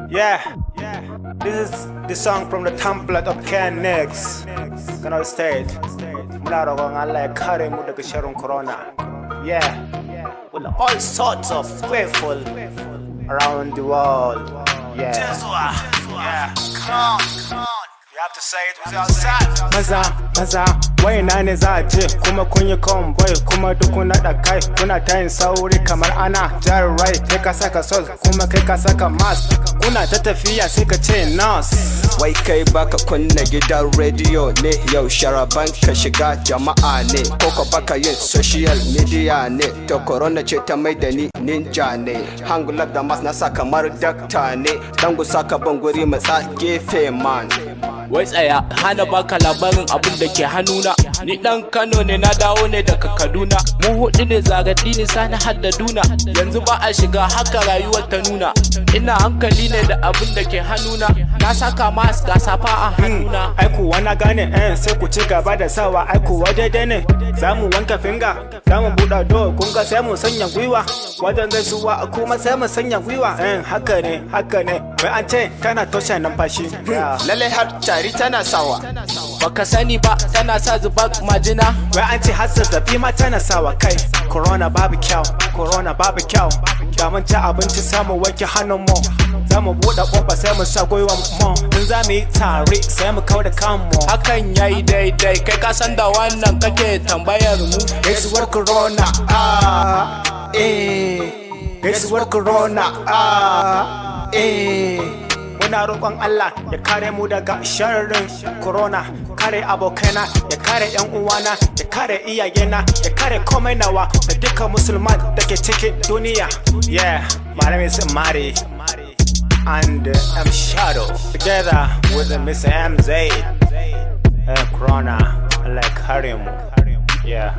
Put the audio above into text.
Yeah, this is the song from the template of Ken Nix. Kano State. Muna roƙon Allah ya kare mu daga sharrin corona. Yeah, with all sorts of faithful around the world. Yeah, come on. You have to say it with your side. Maza, waina ne za a je kuma kun yi convoy kuma duk kun naɗa kai kuna ta yin sauri kamar ana jan rai kai ka saka sol kuma kai ka saka mask kuna ta tafiya sai ka ce nurse. Wai kai baka kunna gidan rediyo ne yau sharaban ka shiga jama'a ne koko baka yin social media ne to corona ce ta mai da ni ninja ne hangular da mas na sa kamar dakta ne dan gusa ka ban guri matsa gefe man. Wai tsaya hana baka labarin abin da ke hannuna ni dan Kano ne na dawo ne daga Kaduna mu hudu ne zagadi ne sani haddaduna yanzu ba a shiga haka rayuwar ta nuna ina hankali ne da abin da ke hannuna na saka mask ga safa a hannuna. Aiku wana gane sai ku ci gaba da sawa aiku daidai ne zamu wanka finga zamu buɗe do kun ga sai mu sanya gwiwa wajen gaisuwa kuma sai mu sanya gwiwa haka ne wai an ce tana toshe numfashi lalle har tari tana sawa baka sani ba tana sa zubar majina wai an ce har zazzabi ma tana sawa kai corona babu kyau da mun ci abinci samu wanke hannun mu zamu buɗe kofa sai mu sa gwiwa mu in za mu yi tare sai mu kauda kanmu hakan yayi daidai kai ka san da wannan kake tambayar mu gaisuwar corona gaisuwar corona muna roƙon Allah ya kare mu daga sharrin corona kare abokaina ya kare yan uwana ya kare iyayena ya kare komai nawa da dukkan musulman da ke cikin duniya. Yeah, my name is Mari and I'm Shadow together with Mr. MZ corona like kare mu. Yeah.